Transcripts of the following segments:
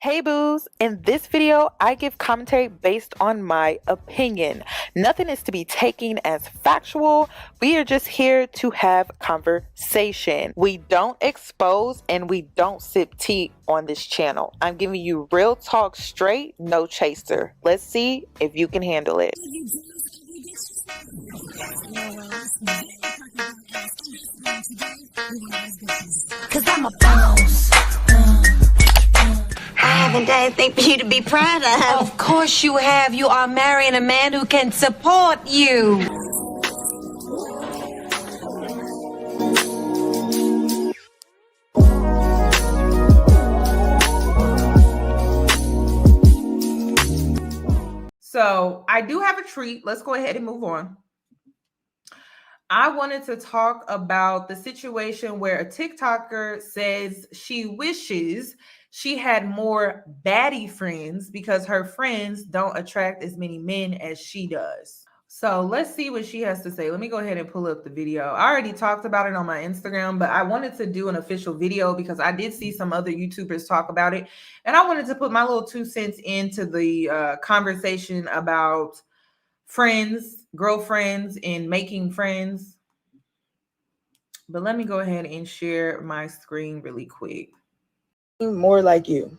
Hey boos, in this video, I give commentary based on my opinion. Nothing is to be taken as factual. We are just here to have conversation. We don't expose and we don't sip tea on this channel. I'm giving you real talk straight, no chaser. Let's see if you can handle it. Cause I'm a boss. I haven't done anything for you to be proud of. Of course you have. You are marrying a man who can support you. So I do have a treat. Let's go ahead and move on. I wanted to talk about the situation where a TikToker says she wishes she had more baddie friends because her friends don't attract as many men as she does. So let's see what she has to say. Let me go ahead and pull up the video. I already talked about it on my Instagram, but I wanted to do an official video because I did see some other YouTubers talk about it. And I wanted to put my little 2 cents into the conversation about friends, girlfriends, and making friends. But let me go ahead and share my screen really quick. More like you.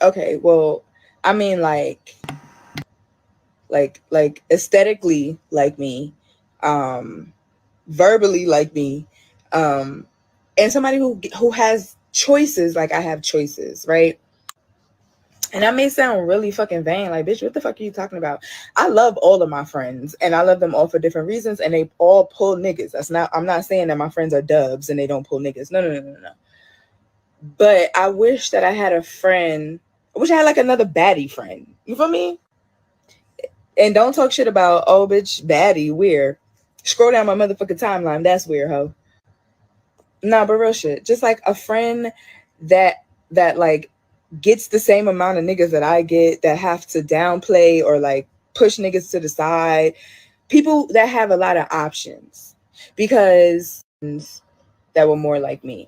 Okay, well, I mean like aesthetically like me, verbally like me, and somebody who has choices like I have choices, right? And that may sound really fucking vain, like, bitch, what the fuck are you talking about? I love all of my friends, and I love them all for different reasons, and they all pull niggas. I'm not saying that my friends are dubs and they don't pull niggas. No. But I wish that I had a friend. I wish I had like another baddie friend. You feel me? And don't talk shit about, oh, bitch, baddie, weird. Scroll down my motherfucking timeline. That's weird, ho. Nah, but real shit. Just like a friend that like gets the same amount of niggas that I get, that have to downplay or like push niggas to the side. People that have a lot of options, because that were more like me.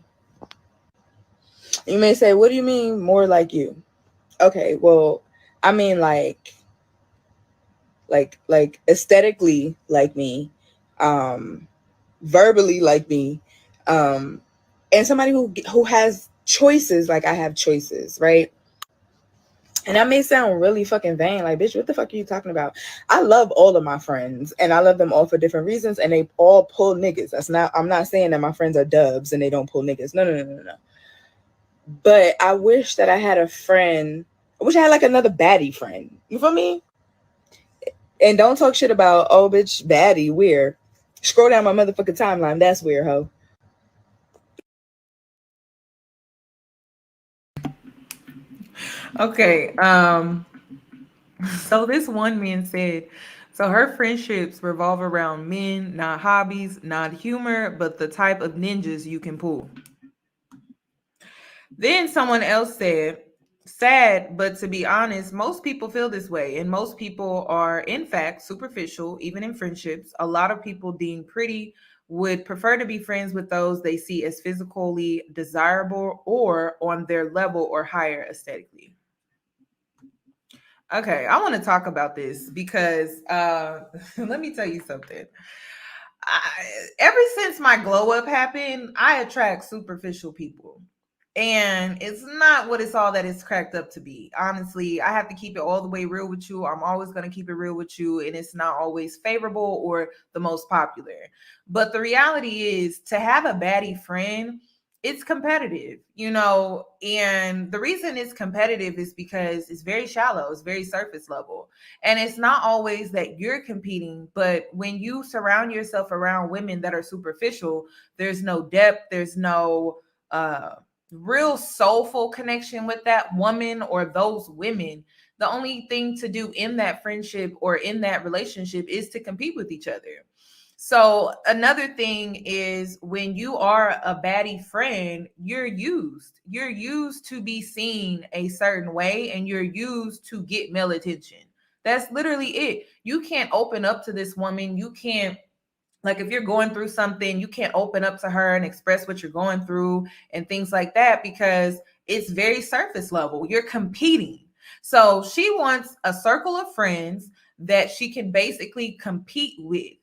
You may say, what do you mean more like you? Okay, well, I mean like aesthetically like me, verbally like me, and somebody who has choices like I have choices, right? And that may sound really fucking vain, like, bitch, what the fuck are you talking about? I love all of my friends, and I love them all for different reasons, and they all pull niggas. I'm not saying that my friends are dubs and they don't pull niggas. No. But I wish that I had a friend. I wish I had like another baddie friend. You feel me? And don't talk shit about, oh, bitch, baddie, weird. Scroll down my motherfucking timeline. That's weird, ho. Okay. So this one man said, so her friendships revolve around men, not hobbies, not humor, but the type of ninjas you can pull. Then someone else said, sad, but to be honest, most people feel this way. And most people are, in fact, superficial, even in friendships. A lot of people deemed pretty would prefer to be friends with those they see as physically desirable or on their level or higher aesthetically. Okay, I want to talk about this because let me tell you something. Ever since my glow up happened, I attract superficial people. And it's not what it's all that it's cracked up to be. Honestly, I have to keep it all the way real with you. I'm always going to keep it real with you. And it's not always favorable or the most popular. But the reality is, to have a baddie friend, it's competitive, and the reason it's competitive is because it's very shallow, it's very surface level. And it's not always that you're competing, but when you surround yourself around women that are superficial, there's no depth, there's no real soulful connection with that woman or those women. The only thing to do in that friendship or in that relationship is to compete with each other. So another thing is, when you are a baddie friend, you're used. You're used to be seen a certain way, and you're used to get male attention. That's literally it. You can't open up to this woman. You can't, like, if you're going through something, you can't open up to her and express what you're going through and things like that, because it's very surface level. You're competing. So she wants a circle of friends that she can basically compete with.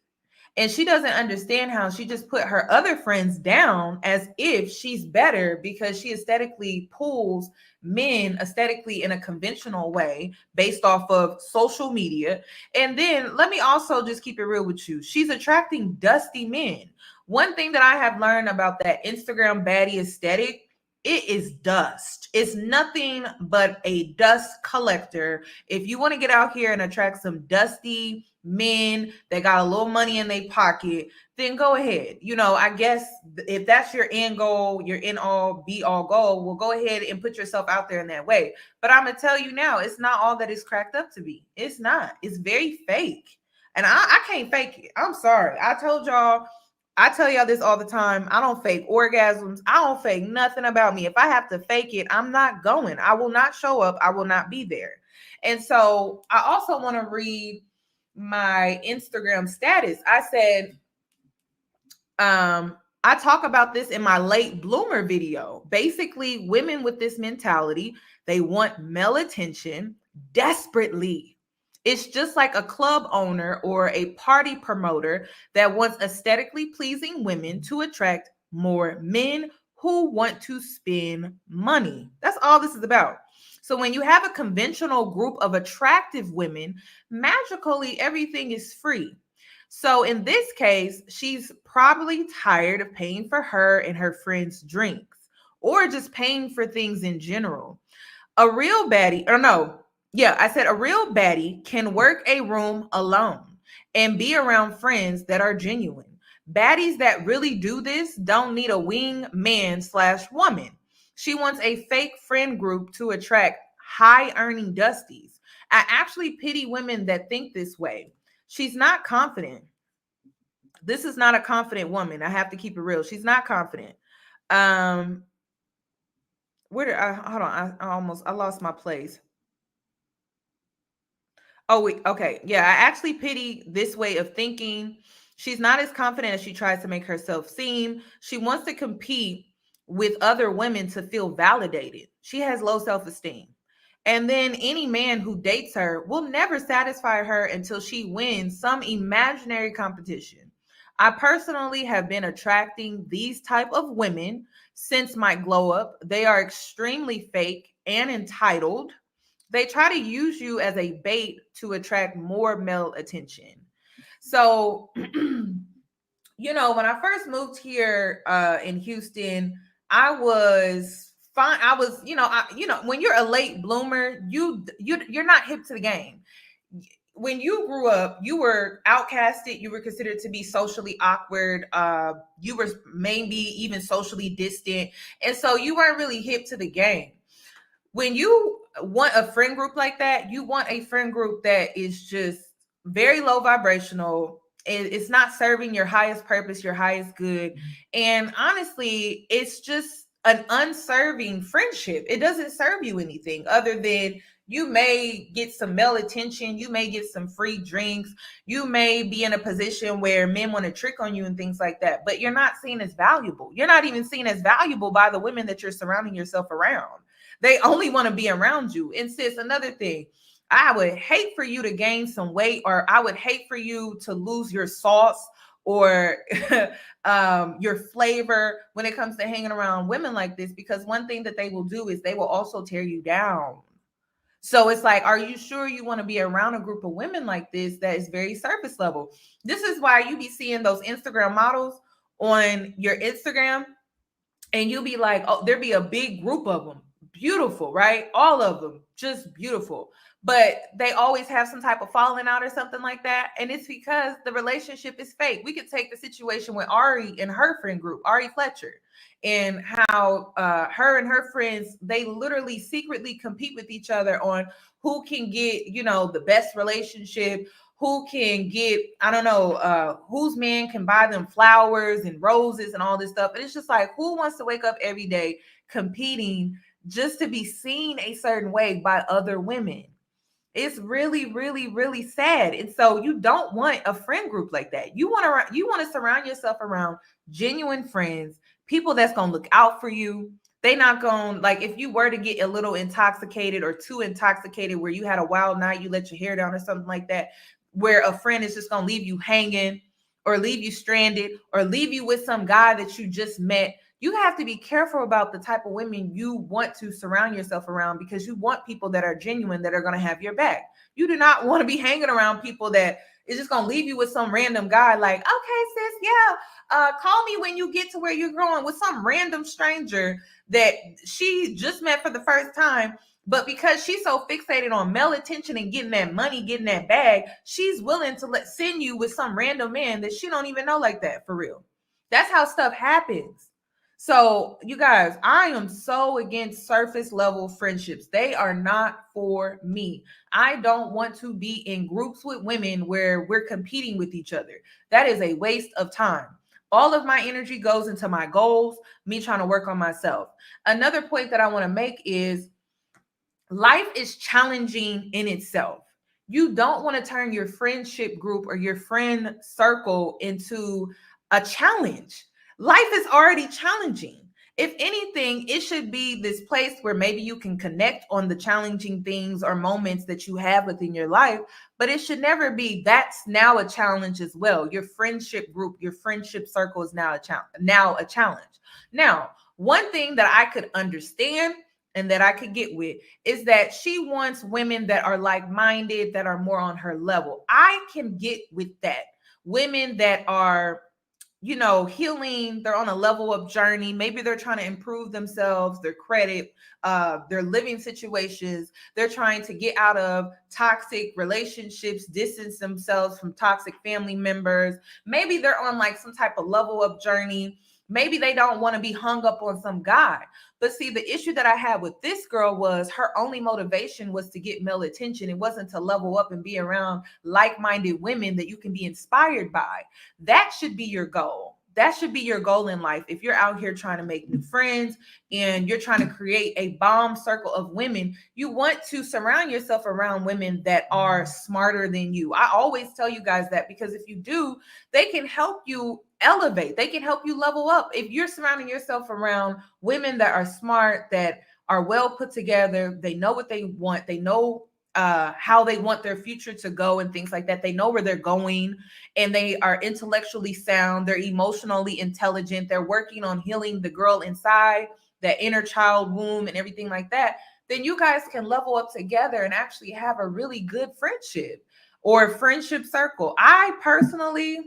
And she doesn't understand how she just put her other friends down as if she's better because she aesthetically pulls men aesthetically in a conventional way based off of social media. And then let me also just keep it real with you. She's attracting dusty men. One thing that I have learned about that Instagram baddie aesthetic, it is dust. It's nothing but a dust collector. If you want to get out here and attract some dusty men that got a little money in their pocket, then go ahead. I guess if that's your end goal, your end all be all goal, well, go ahead and put yourself out there in that way. But I'm gonna tell you now, it's not all that it's cracked up to be. It's not. It's very fake. And I can't fake it. I'm sorry. I tell y'all this all the time. I don't fake orgasms. I don't fake nothing about me. If I have to fake it, I'm not going. I will not show up. I will not be there. And so I also want to read my Instagram status. I said, I talk about this in my late bloomer video. Basically, women with this mentality, they want male attention desperately. It's just like a club owner or a party promoter that wants aesthetically pleasing women to attract more men who want to spend money. That's all this is about. So when you have a conventional group of attractive women, magically everything is free. So in this case, she's probably tired of paying for her and her friends' drinks or just paying for things in general. A real baddie, a real baddie can work a room alone and be around friends that are genuine. Baddies that really do this don't need a wing man/woman. She wants a fake friend group to attract high earning dusties. I actually pity women that think this way. She's not confident. This is not a confident woman. I have to keep it real. She's not confident. Hold on. I lost my place. Oh, wait. Okay. Yeah. I actually pity this way of thinking. She's not as confident as she tries to make herself seem. She wants to compete with other women to feel validated. She has low self-esteem. And then any man who dates her will never satisfy her until she wins some imaginary competition. I personally have been attracting these type of women since my glow up. They are extremely fake and entitled. They try to use you as a bait to attract more male attention. So, when I first moved here in Houston, I was fine. I was, when you're a late bloomer, you're not hip to the game. When you grew up, you were outcasted. You were considered to be socially awkward. You were maybe even socially distant. And so you weren't really hip to the game. When you want a friend group like that, you want a friend group that is just very low vibrational. It's not serving your highest purpose, your highest good. And honestly, it's just an unserving friendship. It doesn't serve you anything other than you may get some male attention. You may get some free drinks. You may be in a position where men want to trick on you and things like that, but you're not seen as valuable. You're not even seen as valuable by the women that you're surrounding yourself around. They only want to be around you. And sis, another thing, I would hate for you to gain some weight, or I would hate for you to lose your sauce or your flavor when it comes to hanging around women like this, because one thing that they will do is they will also tear you down. So it's like, are you sure you want to be around a group of women like this that is very surface level? This is why you be seeing those Instagram models on your Instagram and you'll be like, oh, there be a big group of them. Beautiful, right? All of them just beautiful, but they always have some type of falling out or something like that. And it's because the relationship is fake. We could take the situation with Ari and her friend group, Ari Fletcher, and how her and her friends, they literally secretly compete with each other on who can get, the best relationship, who can get, whose man can buy them flowers and roses and all this stuff. And it's just like, who wants to wake up every day competing just to be seen a certain way by other women? It's really, really, really sad. And so you don't want a friend group like that. You want to surround yourself around genuine friends, people that's going to look out for you, They not gonna, like, if you were to get a little intoxicated or too intoxicated where you had a wild night, you let your hair down or something like that, where a friend is just gonna leave you hanging or leave you stranded or leave you with some guy that you just met. You have to be careful about the type of women you want to surround yourself around, because you want people that are genuine, that are going to have your back. You do not want to be hanging around people that is just going to leave you with some random guy like, okay, sis, yeah, call me when you get to where you're going, with some random stranger that she just met for the first time. But because she's so fixated on male attention and getting that money, getting that bag, she's willing to send you with some random man that she don't even know like that, for real. That's how stuff happens. So, you guys, I am so against surface level friendships. They are not for me. I don't want to be in groups with women where we're competing with each other. That is a waste of time. All of my energy goes into my goals, me trying to work on myself. Another point that I want to make is life is challenging in itself. You don't want to turn your friendship group or your friend circle into a challenge. Life is already challenging. If anything, it should be this place where maybe you can connect on the challenging things or moments that you have within your life, but it should never be that's now a challenge as well. Your friendship group, your friendship circle is now a challenge. Now, one thing that I could understand and that I could get with is that she wants women that are like-minded, that are more on her level. I can get with that. Women that are, healing, they're on a level up journey. Maybe they're trying to improve themselves, their credit, their living situations. They're trying to get out of toxic relationships, distance themselves from toxic family members. Maybe they're on like some type of level up journey. Maybe they don't want to be hung up on some guy. But see, the issue that I had with this girl was her only motivation was to get male attention. It wasn't to level up and be around like-minded women that you can be inspired by. That should be your goal. That should be your goal in life. If you're out here trying to make new friends and you're trying to create a bomb circle of women, you want to surround yourself around women that are smarter than you. I always tell you guys that, because if you do, they can help you elevate. They can help you level up. If you're surrounding yourself around women that are smart, that are well put together, they know what they want, they know how they want their future to go and things like that. They know where they're going, and they are intellectually sound. They're emotionally intelligent. They're working on healing the girl inside, that inner child womb and everything like that. Then you guys can level up together and actually have a really good friendship or friendship circle. I personally,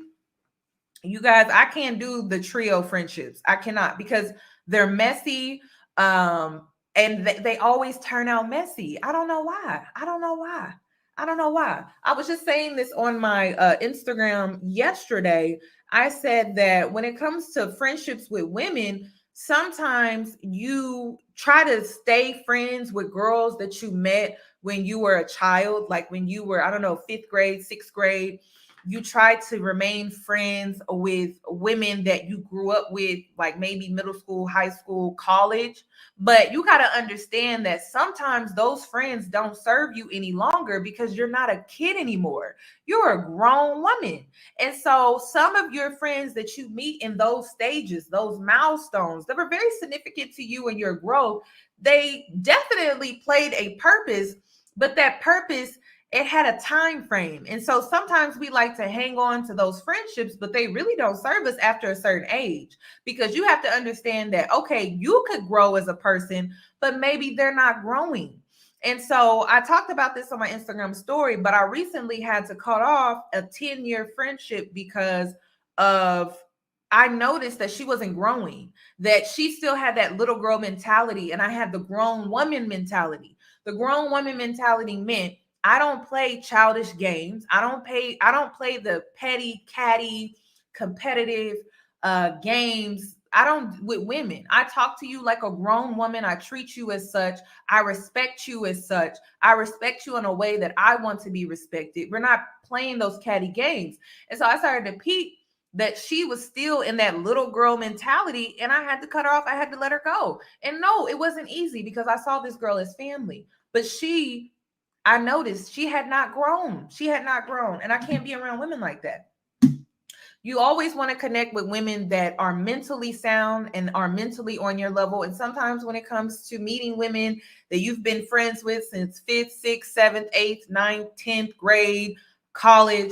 you guys, I can't do the trio friendships. I cannot, because they're messy. And they always turn out messy. I don't know why. I don't know why. I was just saying this on my Instagram yesterday. I said that when it comes to friendships with women, sometimes you try to stay friends with girls that you met when you were a child, like when you were, I don't know, 5th grade, 6th grade. You try to remain friends with women that you grew up with, like maybe middle school, high school, college. But you got to understand that sometimes those friends don't serve you any longer, because you're not a kid anymore. You're a grown woman. And so some of your friends that you meet in those stages, those milestones that were very significant to you and your growth, they definitely played a purpose, but that purpose, it had a time frame. And so sometimes we like to hang on to those friendships, but they really don't serve us after a certain age, because you have to understand that, okay, you could grow as a person, but maybe they're not growing. And so I talked about this on my Instagram story, but I recently had to cut off a 10-year friendship because I noticed that she wasn't growing, that she still had that little girl mentality, and I had the grown woman mentality. The grown woman mentality meant I don't play childish games. I don't play the petty, catty, competitive games. I don't with women. I talk to you like a grown woman. I treat you as such. I respect you as such. I respect you in a way that I want to be respected. We're not playing those catty games. And so I started to peep that she was still in that little girl mentality, and I had to cut her off. I had to let her go. And no, it wasn't easy, because I saw this girl as family, but I noticed she had not grown. She had not grown. And I can't be around women like that. You always want to connect with women that are mentally sound and are mentally on your level. And sometimes when it comes to meeting women that you've been friends with since 5th, 6th, 7th, 8th, 9th, 10th grade, college,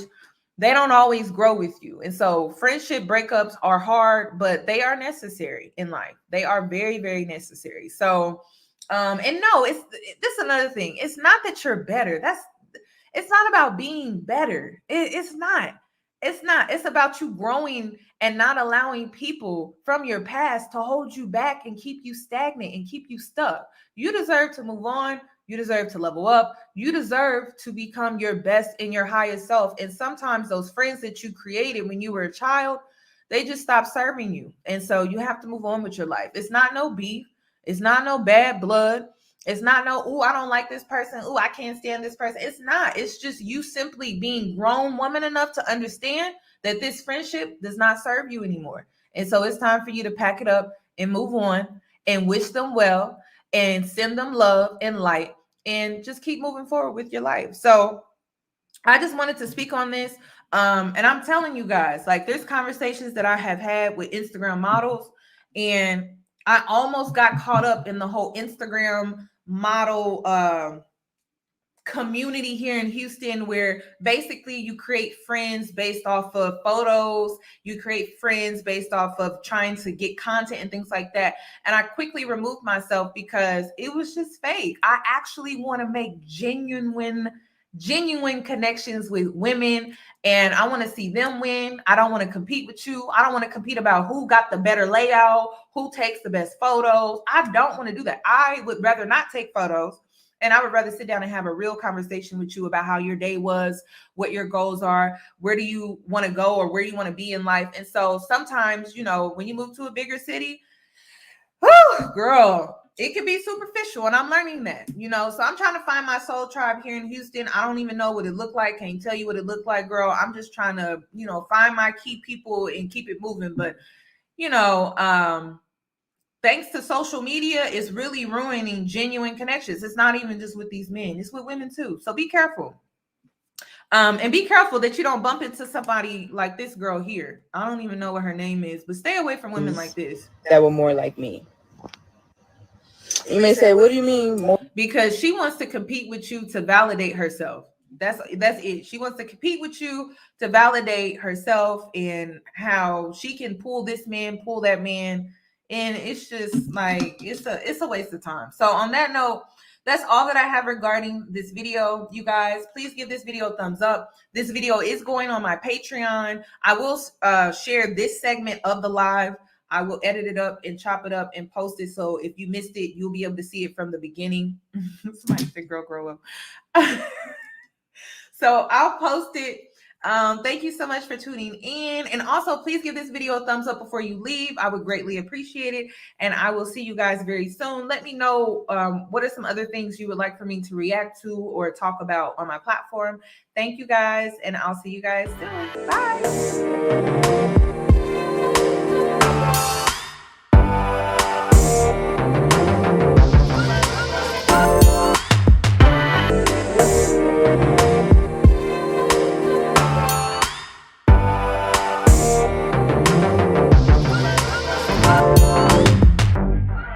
they don't always grow with you. And so friendship breakups are hard, but they are necessary in life. They are very, very necessary. So, and no, this is another thing. It's not that you're better. It's not about being better. It's not. It's not. It's about you growing and not allowing people from your past to hold you back and keep you stagnant and keep you stuck. You deserve to move on. You deserve to level up. You deserve to become your best and your highest self. And sometimes those friends that you created when you were a child, they just stop serving you. And so you have to move on with your life. It's not no beef. It's not no bad blood. It's not no, oh, I don't like this person. Oh, I can't stand this person. It's not. It's just you simply being grown woman enough to understand that this friendship does not serve you anymore. And so it's time for you to pack it up and move on and wish them well and send them love and light and just keep moving forward with your life. So I just wanted to speak on this. And I'm telling you guys, like, there's conversations that I have had with Instagram models, and I almost got caught up in the whole Instagram model community here in Houston, where basically you create friends based off of photos, you create friends based off of trying to get content and things like that. And I quickly removed myself because it was just fake. I actually want to make genuine connections with women, and I want to see them win. I don't want to compete with you. I don't want to compete about who got the better layout, who takes the best photos. I don't want to do that. I would rather not take photos, and I would rather sit down and have a real conversation with you about how your day was, what your goals are, where do you want to go, or where you want to be in life. And so sometimes, you know, when you move to a bigger city, whew, girl, it can be superficial, and I'm learning that, you know. So I'm trying to find my soul tribe here in Houston. I don't even know what it looked like. Can't tell you what it looked like, girl. I'm just trying to, you know, find my key people and keep it moving. But, you know, thanks to social media, it's really ruining genuine connections. It's not even just with these men, it's with women too. So be careful. And be careful that you don't bump into somebody like this girl here. I don't even know what her name is, but stay away from women like this. That were more like me. You may say, what do you mean more? Because she wants to compete with you to validate herself. That's it. She wants to compete with you to validate herself and how she can pull this man, pull that man. And it's just like, it's a waste of time. So on that note, that's all that I have regarding this video. You guys, please give this video a thumbs up. This video is going on my Patreon. I will share this segment of the live. I will edit it up and chop it up and post it. So if you missed it, you'll be able to see it from the beginning. Somebody said, girl, grow up. So I'll post it. Thank you so much for tuning in. And also, please give this video a thumbs up before you leave. I would greatly appreciate it. And I will see you guys very soon. Let me know what are some other things you would like for me to react to or talk about on my platform. Thank you guys, and I'll see you guys soon. Bye.